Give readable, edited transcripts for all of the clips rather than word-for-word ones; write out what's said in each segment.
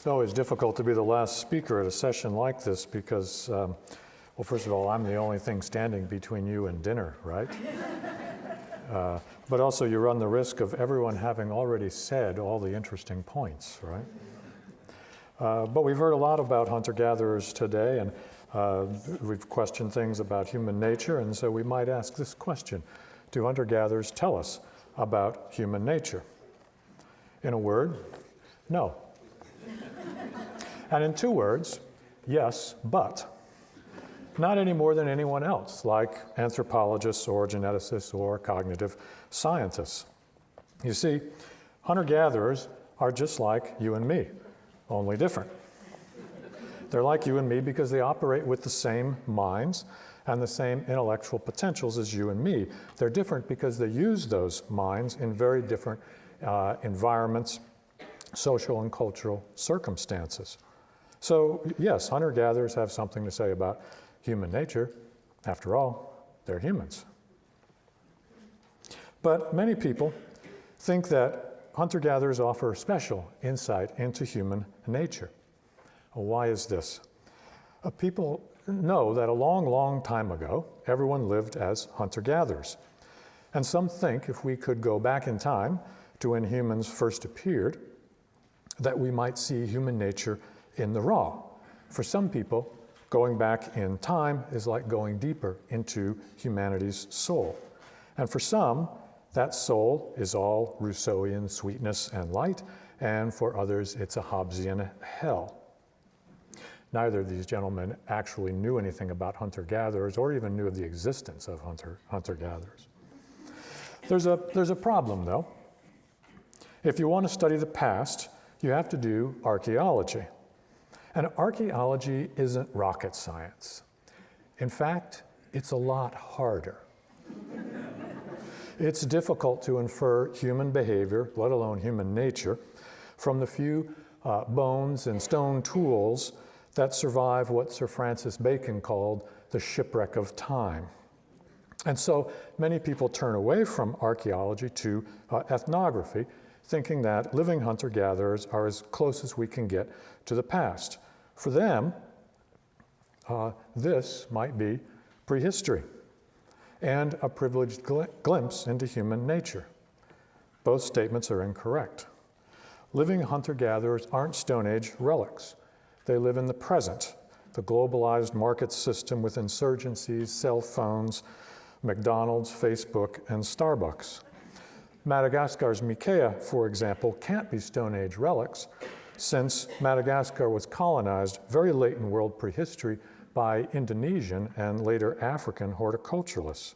It's always difficult to be the last speaker at a session like this because, well, first of all, I'm the only thing standing between you and dinner, right? But also you run the risk of everyone having already said all the interesting points, right? But we've heard a lot about hunter-gatherers today, and we've questioned things about human nature, and so we might ask this question: do hunter-gatherers tell us about human nature? In a word, no. And in two words, yes, but. Not any more than anyone else, like anthropologists or geneticists or cognitive scientists. You see, hunter-gatherers are just like you and me, only different. They're like you and me because they operate with the same minds and the same intellectual potentials as you and me. They're different because they use those minds in very different environments, social and cultural circumstances. So yes, hunter-gatherers have something to say about human nature. After all, they're humans. But many people think that hunter-gatherers offer special insight into human nature. Well, why is this? People know that a long, long time ago, everyone lived as hunter-gatherers. And some think if we could go back in time to when humans first appeared, that we might see human nature in the raw. For some people, going back in time is like going deeper into humanity's soul. And for some, that soul is all Rousseauian sweetness and light, and for others, it's a Hobbesian hell. Neither of these gentlemen actually knew anything about hunter-gatherers or even knew of the existence of hunter-gatherers. There's a problem, though. If you want to study the past, you have to do archaeology. And archaeology isn't rocket science. In fact, it's a lot harder. It's difficult to infer human behavior, let alone human nature, from the few bones and stone tools that survive what Sir Francis Bacon called the shipwreck of time. And so many people turn away from archaeology to ethnography, thinking that living hunter-gatherers are as close as we can get to the past. For them, this might be prehistory and a privileged glimpse into human nature. Both statements are incorrect. Living hunter-gatherers aren't Stone Age relics. They live in the present, the globalized market system with insurgencies, cell phones, McDonald's, Facebook, and Starbucks. Madagascar's Mikaea, for example, can't be Stone Age relics, since Madagascar was colonized very late in world prehistory by Indonesian and later African horticulturalists.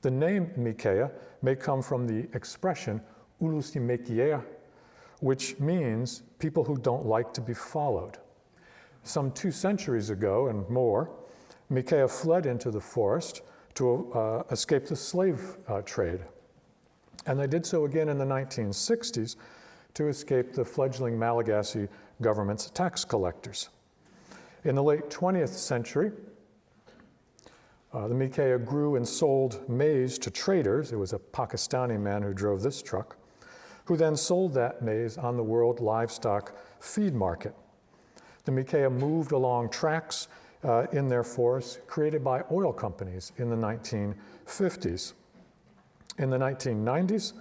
The name Mikaea may come from the expression Ulusimekiea, which means people who don't like to be followed. Some 2 centuries ago and more, Mikaea fled into the forest to escape the slave trade. And they did so again in the 1960s to escape the fledgling Malagasy government's tax collectors. In the late 20th century, the Mikaea grew and sold maize to traders. It was a Pakistani man who drove this truck, who then sold that maize on the world livestock feed market. The Mikaea moved along tracks in their forests created by oil companies in the 1950s. In the 1990s,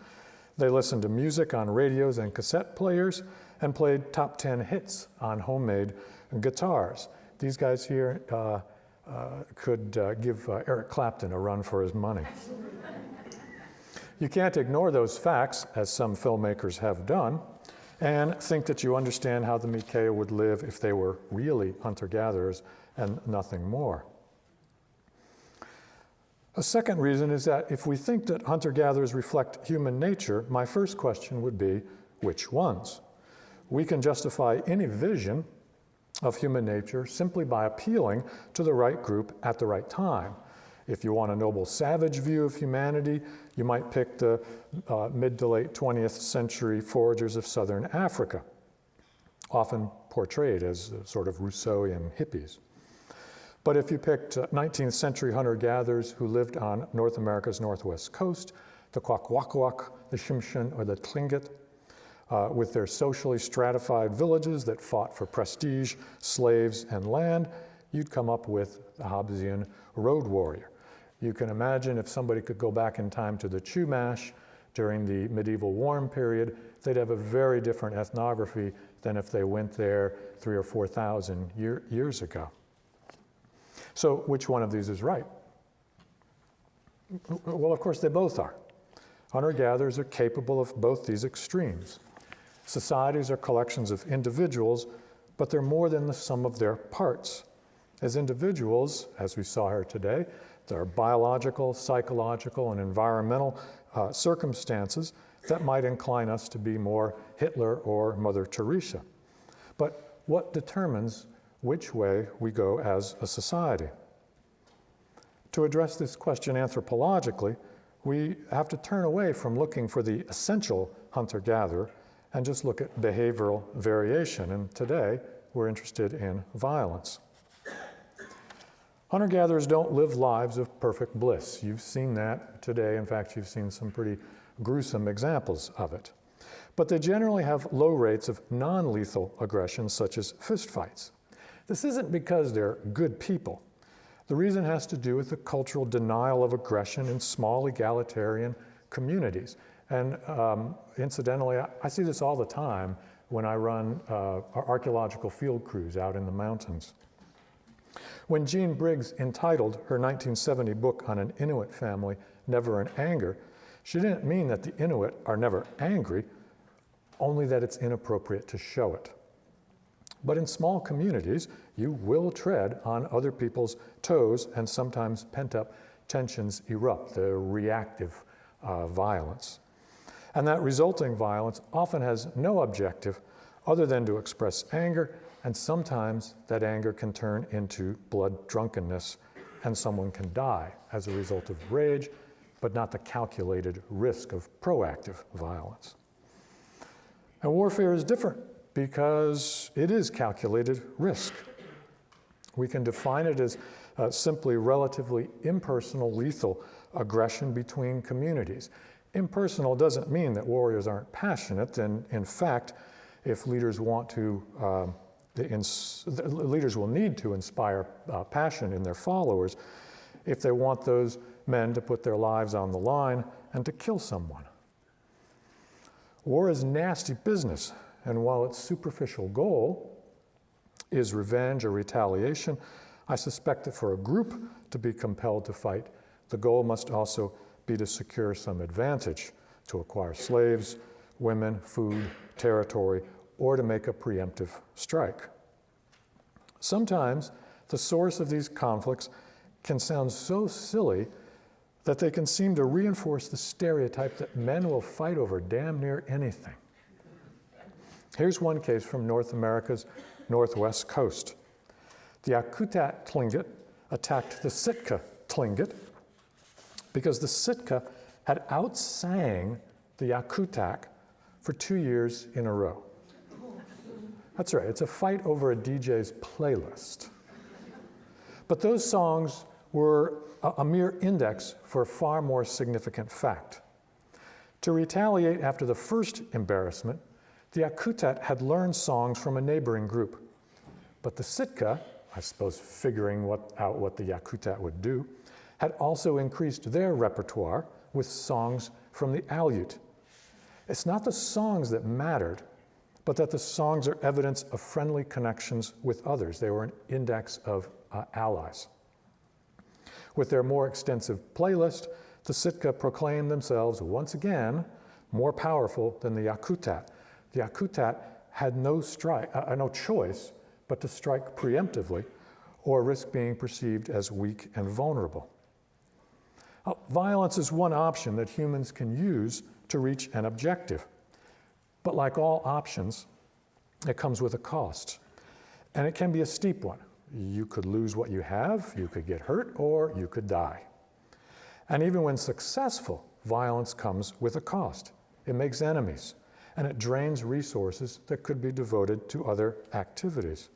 they listened to music on radios and cassette players and played top 10 hits on homemade guitars. These guys here could give Eric Clapton a run for his money. You can't ignore those facts, as some filmmakers have done, and think that you understand how the Mikaea would live if they were really hunter-gatherers and nothing more. A second reason is that if we think that hunter-gatherers reflect human nature, my first question would be, which ones? We can justify any vision of human nature simply by appealing to the right group at the right time. If you want a noble savage view of humanity, you might pick the mid to late 20th century foragers of southern Africa, often portrayed as sort of Rousseauian hippies. But if you picked 19th century hunter-gatherers who lived on North America's northwest coast, the Kwakwaka'wakw, the Tsimshian, or the Tlingit, with their socially stratified villages that fought for prestige, slaves, and land, you'd come up with the Hobbesian road warrior. You can imagine if somebody could go back in time to the Chumash during the medieval warm period, they'd have a very different ethnography than if they went there 3,000 or 4,000 years ago. So which one of these is right? Well, of course, they both are. Hunter-gatherers are capable of both these extremes. Societies are collections of individuals, but they're more than the sum of their parts. As individuals, as we saw here today, there are biological, psychological, and environmental circumstances that might incline us to be more Hitler or Mother Teresa. But what determines which way we go as a society? To address this question anthropologically, we have to turn away from looking for the essential hunter-gatherer and just look at behavioral variation. And today, we're interested in violence. Hunter-gatherers don't live lives of perfect bliss. You've seen that today. In fact, you've seen some pretty gruesome examples of it. But they generally have low rates of non-lethal aggression, such as fistfights. This isn't because they're good people. The reason has to do with the cultural denial of aggression in small egalitarian communities. And incidentally, I see this all the time when I run archaeological field crews out in the mountains. When Jean Briggs entitled her 1970 book on an Inuit family, Never in Anger, she didn't mean that the Inuit are never angry, only that it's inappropriate to show it. But in small communities, you will tread on other people's toes, and sometimes pent-up tensions erupt, the reactive violence. And that resulting violence often has no objective other than to express anger, and sometimes that anger can turn into blood drunkenness, and someone can die as a result of rage, but not the calculated risk of proactive violence. And warfare is different because it is calculated risk. We can define it as simply relatively impersonal, lethal aggression between communities. Impersonal doesn't mean that warriors aren't passionate, and in fact, if leaders want to, leaders will need to inspire passion in their followers if they want those men to put their lives on the line and to kill someone. War is nasty business, and while its superficial goal is revenge or retaliation, I suspect that for a group to be compelled to fight, the goal must also be to secure some advantage, to acquire slaves, women, food, territory, or to make a preemptive strike. Sometimes the source of these conflicts can sound so silly that they can seem to reinforce the stereotype that men will fight over damn near anything. Here's one case from North America's northwest coast. The Yakutat Tlingit attacked the Sitka Tlingit because the Sitka had outsang the Yakutat for 2 years in a row. That's right, it's a fight over a DJ's playlist. But those songs were a mere index for a far more significant fact. To retaliate after the first embarrassment, the Yakutat had learned songs from a neighboring group. But the Sitka, I suppose figuring out what the Yakutat would do, had also increased their repertoire with songs from the Aleut. It's not the songs that mattered, but that the songs are evidence of friendly connections with others. They were an index of allies. With their more extensive playlist, the Sitka proclaimed themselves once again more powerful than the Yakutat. The Yakutat had no choice but to strike preemptively or risk being perceived as weak and vulnerable. Violence is one option that humans can use to reach an objective. But like all options, it comes with a cost. And it can be a steep one. You could lose what you have, you could get hurt, or you could die. And even when successful, violence comes with a cost. It makes enemies, and it drains resources that could be devoted to other activities.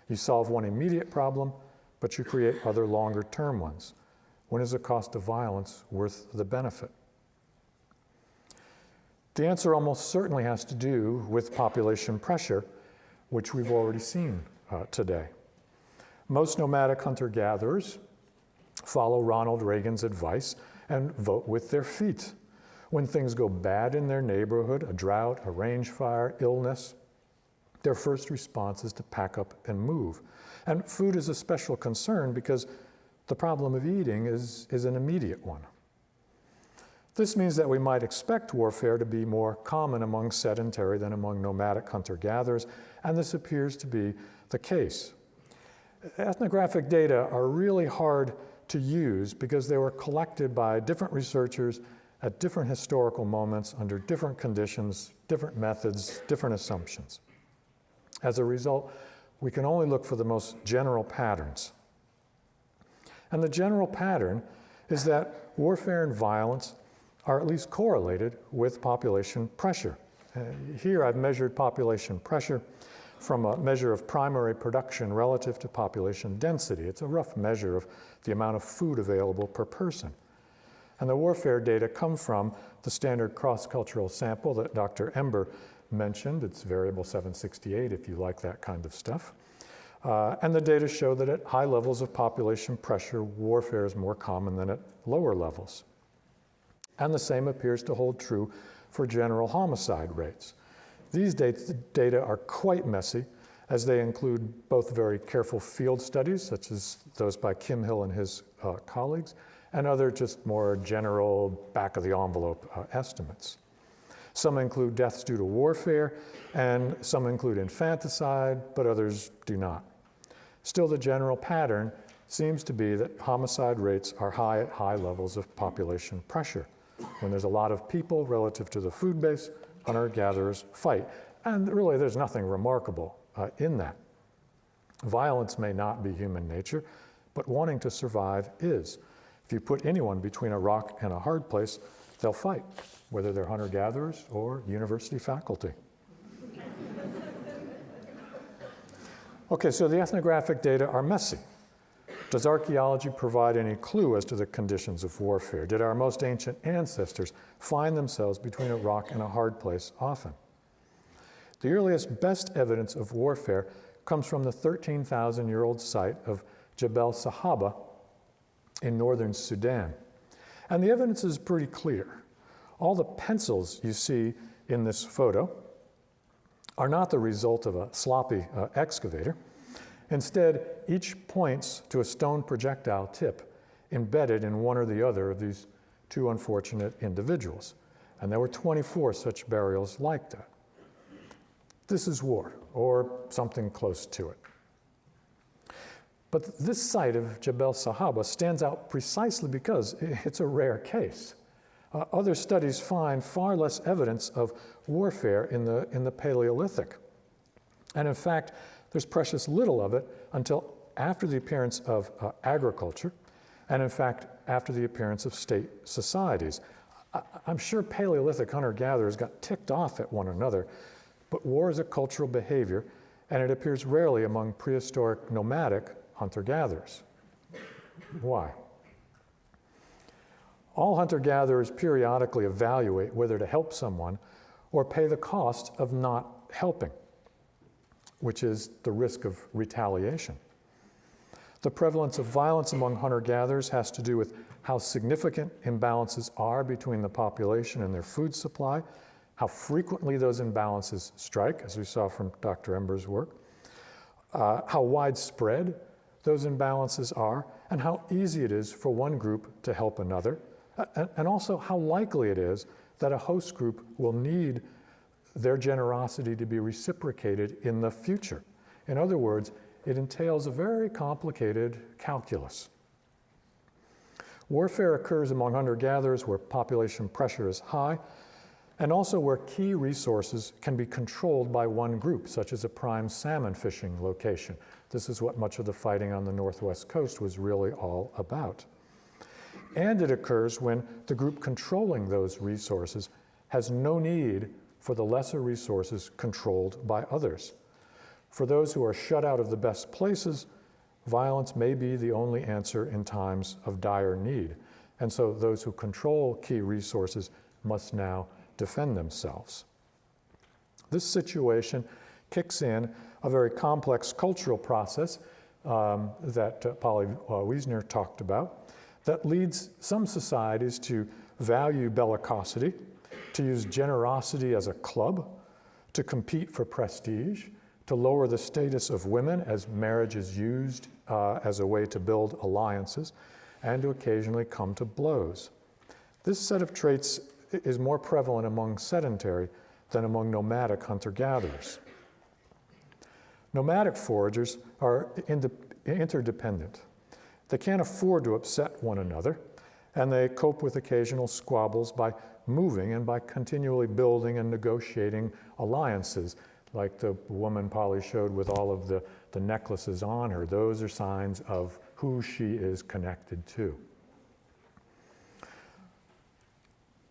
You solve one immediate problem, but you create other longer-term ones. When is the cost of violence worth the benefit? The answer almost certainly has to do with population pressure, which we've already seen today. Most nomadic hunter-gatherers follow Ronald Reagan's advice and vote with their feet. When things go bad in their neighborhood, a drought, a range fire, illness, their first response is to pack up and move. And food is a special concern because the problem of eating is an immediate one. This means that we might expect warfare to be more common among sedentary than among nomadic hunter-gatherers, and this appears to be the case. Ethnographic data are really hard to use because they were collected by different researchers at different historical moments, under different conditions, different methods, different assumptions. As a result, we can only look for the most general patterns. And the general pattern is that warfare and violence are at least correlated with population pressure. Here I've measured population pressure from a measure of primary production relative to population density. It's a rough measure of the amount of food available per person. And the warfare data come from the standard cross-cultural sample that Dr. Ember mentioned. It's variable 768 if you like that kind of stuff. And the data show that at high levels of population pressure, warfare is more common than at lower levels. And the same appears to hold true for general homicide rates. These data are quite messy, as they include both very careful field studies, such as those by Kim Hill and his colleagues, and other just more general back-of-the-envelope estimates. Some include deaths due to warfare, and some include infanticide, but others do not. Still, the general pattern seems to be that homicide rates are high at high levels of population pressure. When there's a lot of people relative to the food base, hunter-gatherers fight. And really, there's nothing remarkable in that. Violence may not be human nature, but wanting to survive is. If you put anyone between a rock and a hard place, they'll fight, whether they're hunter-gatherers or university faculty. Okay, so the ethnographic data are messy. Does archaeology provide any clue as to the conditions of warfare? Did our most ancient ancestors find themselves between a rock and a hard place often? The earliest best evidence of warfare comes from the 13,000-year-old site of Jebel Sahaba in northern Sudan. And the evidence is pretty clear. All the pencils you see in this photo are not the result of a sloppy excavator. Instead, each points to a stone projectile tip embedded in one or the other of these two unfortunate individuals. And there were 24 such burials like that. This is war, or something close to it. But this site of Jebel Sahaba stands out precisely because it's a rare case. Other studies find far less evidence of warfare in the Paleolithic. And in fact, there's precious little of it until after the appearance of agriculture, and in fact, after the appearance of state societies. I'm sure Paleolithic hunter-gatherers got ticked off at one another, but war is a cultural behavior, and it appears rarely among prehistoric nomadic hunter-gatherers. Why? All hunter-gatherers periodically evaluate whether to help someone or pay the cost of not helping, which is the risk of retaliation. The prevalence of violence among hunter-gatherers has to do with how significant imbalances are between the population and their food supply, how frequently those imbalances strike, as we saw from Dr. Ember's work, how widespread those imbalances are, and how easy it is for one group to help another, and also how likely it is that a host group will need their generosity to be reciprocated in the future. In other words, it entails a very complicated calculus. Warfare occurs among hunter-gatherers where population pressure is high, and also where key resources can be controlled by one group, such as a prime salmon fishing location. This is what much of the fighting on the Northwest coast was really all about. And it occurs when the group controlling those resources has no need for the lesser resources controlled by others. For those who are shut out of the best places, violence may be the only answer in times of dire need. And so those who control key resources must now defend themselves. This situation kicks in a very complex cultural process that Polly Wiesner talked about that leads some societies to value bellicosity, to use generosity as a club, to compete for prestige, to lower the status of women as marriage is used as a way to build alliances, and to occasionally come to blows. This set of traits is more prevalent among sedentary than among nomadic hunter-gatherers. Nomadic foragers are interdependent. They can't afford to upset one another, and they cope with occasional squabbles by moving and by continually building and negotiating alliances, like the woman Polly showed with all of the necklaces on her. Those are signs of who she is connected to.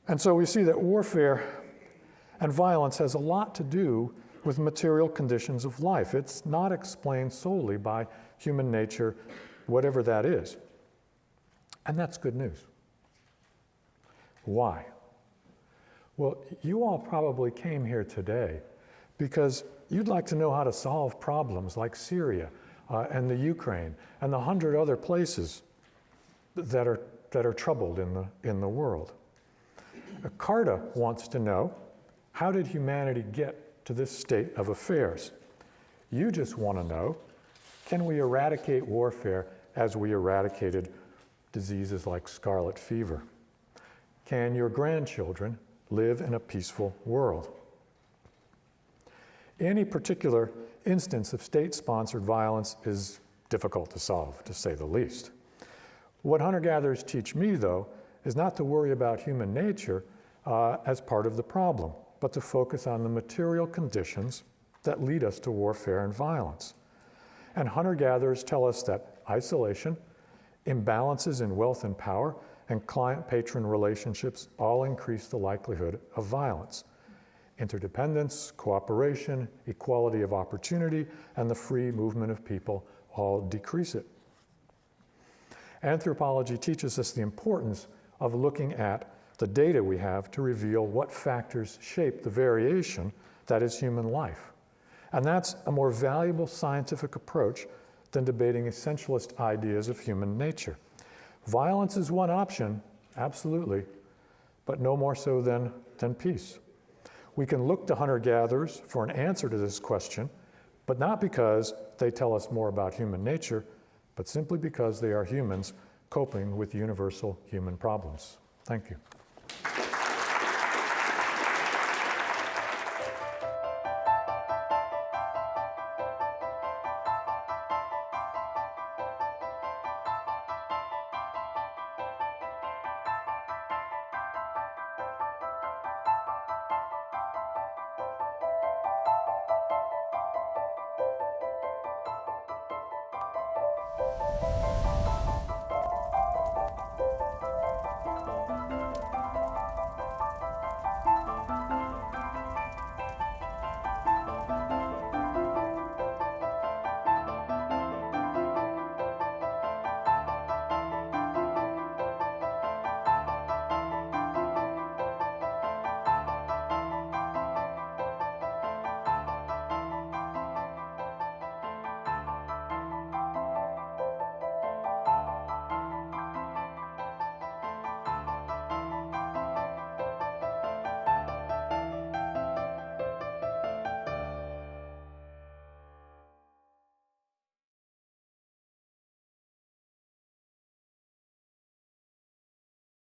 And so we see that warfare and violence has a lot to do with material conditions of life. It's not explained solely by human nature, whatever that is. And that's good news. Why? Well, you all probably came here today because you'd like to know how to solve problems like Syria and the Ukraine and the 100 other places that are troubled in the world. CARTA wants to know, how did humanity get to this state of affairs? You just want to know, can we eradicate warfare as we eradicated diseases like scarlet fever? Can your grandchildren live in a peaceful world? Any particular instance of state-sponsored violence is difficult to solve, to say the least. What hunter-gatherers teach me, though, is not to worry about human nature as part of the problem, but to focus on the material conditions that lead us to warfare and violence. And hunter-gatherers tell us that isolation, imbalances in wealth and power, and client-patron relationships all increase the likelihood of violence. Interdependence, cooperation, equality of opportunity, and the free movement of people all decrease it. Anthropology teaches us the importance of looking at the data we have to reveal what factors shape the variation that is human life. And that's a more valuable scientific approach than debating essentialist ideas of human nature. Violence is one option, absolutely, but no more so than peace. We can look to hunter-gatherers for an answer to this question, but not because they tell us more about human nature, but simply because they are humans coping with universal human problems. Thank you.